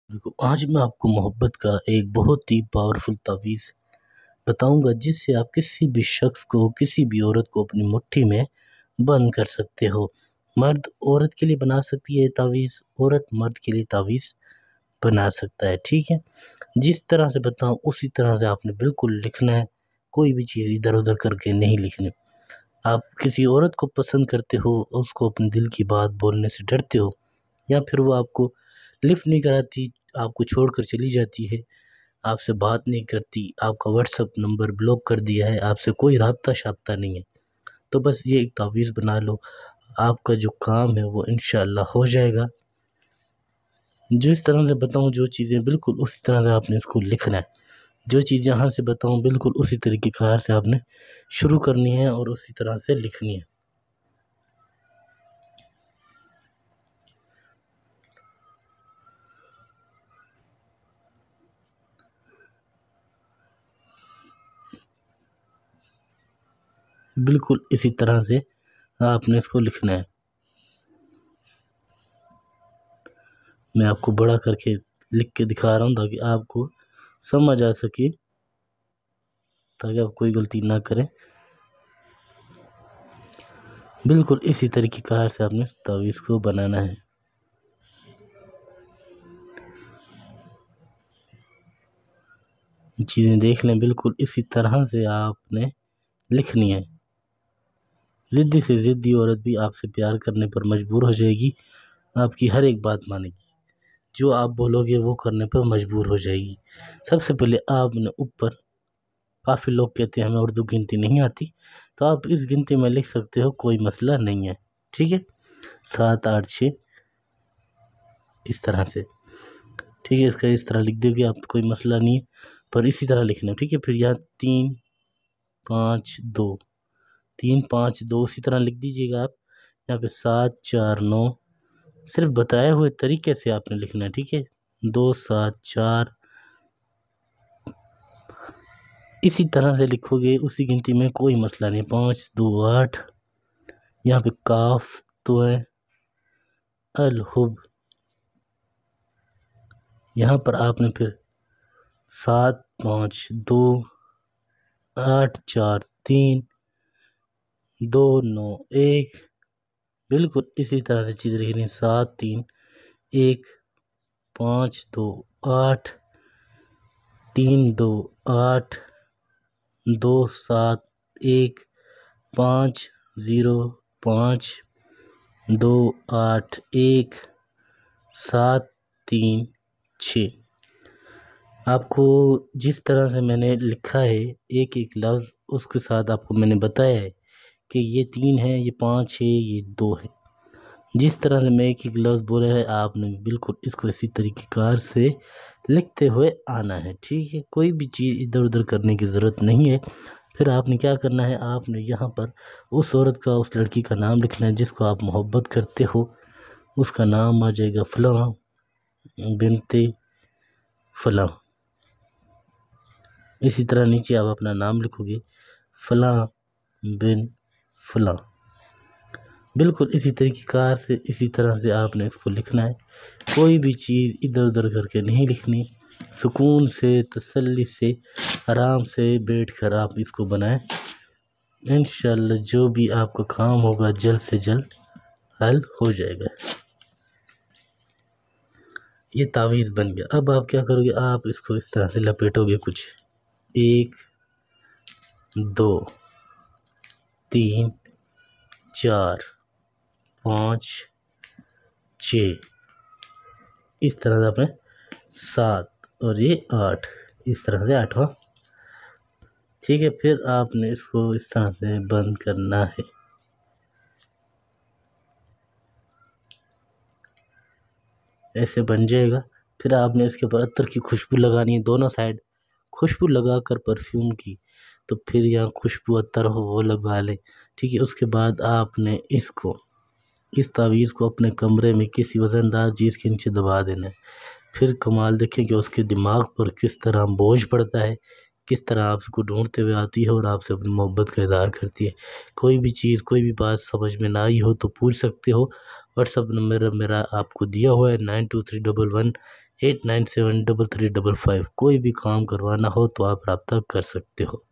دیکھو آج میں آپ کو محبت کا ایک بہت ہی پاورفل تعویذ بتاؤں گا جس سے آپ کسی بھی شخص کو کسی بھی عورت کو اپنی مٹھی میں بند کر سکتے ہو۔ مرد عورت کے لیے بنا سکتی ہے تعویذ، عورت مرد کے لیے تعویذ بنا سکتا ہے، ٹھیک ہے۔ جس طرح سے بتاؤں اسی طرح سے آپ نے بالکل لکھنا ہے، کوئی بھی چیز ادھر ادھر کر کے نہیں لکھنی۔ آپ کسی عورت کو پسند کرتے ہو، اس کو اپنے دل کی بات بولنے سے ڈرتے ہو، یا پھر وہ آپ کو لفٹ نہیں کراتی، آپ کو چھوڑ کر چلی جاتی ہے، آپ سے بات نہیں کرتی، آپ کا واٹس ایپ نمبر بلاک کر دیا ہے، آپ سے کوئی رابطہ شابطہ نہیں ہے، تو بس یہ ایک تعویذ بنا لو، آپ کا جو کام ہے وہ انشاءاللہ ہو جائے گا۔ جس طرح سے بتاؤں جو چیزیں بالکل اسی طرح سے آپ نے اس کو لکھنا ہے، جو چیز یہاں سے بتاؤں بالکل اسی طریقے کار سے آپ نے شروع کرنی ہے اور اسی طرح سے لکھنی ہے۔ بالکل اسی طرح سے آپ نے اس کو لکھنا ہے۔ میں آپ کو بڑا کر کے لکھ کے دکھا رہا ہوں تاکہ آپ کو سمجھ آ سکے، تاکہ آپ کوئی غلطی نہ کریں۔ بالکل اسی طریقے کار سے آپ نے تعویذ کو بنانا ہے۔ چیزیں دیکھ لیں، بالکل اسی طرح سے آپ نے لکھنی ہے۔ ضدی سے ضدی عورت بھی آپ سے پیار کرنے پر مجبور ہو جائے گی، آپ کی ہر ایک بات مانے گی، جو آپ بولو گے وہ کرنے پر مجبور ہو جائے گی۔ سب سے پہلے آپ نے اوپر، کافی لوگ کہتے ہیں ہمیں اردو گنتی نہیں آتی، تو آپ اس گنتی میں لکھ سکتے ہو، کوئی مسئلہ نہیں ہے، ٹھیک ہے۔ 7 8 6 اس طرح سے، ٹھیک ہے۔ اس کا اس طرح لکھ دو گے آپ، کوئی مسئلہ نہیں ہے، پر اسی طرح لکھنا ہے، ٹھیک ہے۔ پھر یہاں 3 5 2 3 5 2 اسی طرح لکھ دیجیے گا آپ۔ یہاں پہ 7 4 9 صرف بتائے ہوئے طریقے سے آپ نے لکھنا ہے، ٹھیک ہے۔ 2 7 4 اسی طرح سے لکھو گے، اسی گنتی میں، کوئی مسئلہ نہیں۔ 5 2 8 یہاں پہ کاف تو ہے، الحب، یہاں پر آپ نے پھر 7 5 2 8 4 3 2 9 1 بالکل اسی طرح سے چیز لکھنی ہے۔ 7 3 1 5 2 8 3 2 8 2 7 1 5 0 5 2 8 1 7 3 6 آپ کو جس طرح سے میں نے لکھا ہے ایک ایک لفظ، اس کے ساتھ آپ کو میں نے بتایا ہے کہ یہ 3 ہے، یہ 5 ہے، یہ 2 ہے۔ جس طرح سے میں ایک ایک لفظ بولا ہے، آپ نے بالکل اس کو اسی طریقے کار سے لکھتے ہوئے آنا ہے، ٹھیک ہے۔ کوئی بھی چیز ادھر ادھر کرنے کی ضرورت نہیں ہے۔ پھر آپ نے کیا کرنا ہے، آپ نے یہاں پر اس عورت کا، اس لڑکی کا نام لکھنا ہے جس کو آپ محبت کرتے ہو، اس کا نام آ جائے گا فلاں بنت فلاں۔ اسی طرح نیچے آپ اپنا نام لکھو گے، فلاں بن فلاں۔ بالکل اسی طریقے کار سے، اسی طرح سے آپ نے اس کو لکھنا ہے، کوئی بھی چیز ادھر ادھر کر کے نہیں لکھنی۔ سکون سے، تسلی سے، آرام سے بیٹھ کر آپ اس کو بنائیں، انشاءاللہ جو بھی آپ کا کام ہوگا جلد سے جلد حل ہو جائے گا۔ یہ تعویذ بن گیا۔ اب آپ کیا کرو گے، آپ اس کو اس طرح سے لپیٹو گے، کچھ 1 2 3 4 5 6 اس طرح سے آپ نے 7 اور یہ 8 اس طرح سے 8واں، ٹھیک ہے۔ پھر آپ نے اس کو اس طرح سے بند کرنا ہے، ایسے بن جائے گا۔ پھر آپ نے اس کے اوپر عطر کی خوشبو لگانی ہے، دونوں سائڈ خوشبو لگا کر، پرفیوم کی، تو پھر یہاں خوشبو عطر ہو وہ لگا لیں، ٹھیک ہے۔ اس کے بعد آپ نے اس تعویذ کو اپنے کمرے میں کسی وزن دار چیز کے نیچے دبا دینا ہے۔ پھر کمال دیکھیں کہ اس کے دماغ پر کس طرح بوجھ پڑتا ہے، کس طرح آپ کو ڈھونڈتے ہوئے آتی ہے اور آپ سے اپنی محبت کا اظہار کرتی ہے۔ کوئی بھی چیز، کوئی بھی بات سمجھ میں نہ آئی ہو تو پوچھ سکتے ہو، واٹس ایپ نمبر میرا آپ کو دیا ہوا ہے 923111 897335 کوئی بھی کام کروانا ہو تو آپ رابطہ کر سکتے ہو۔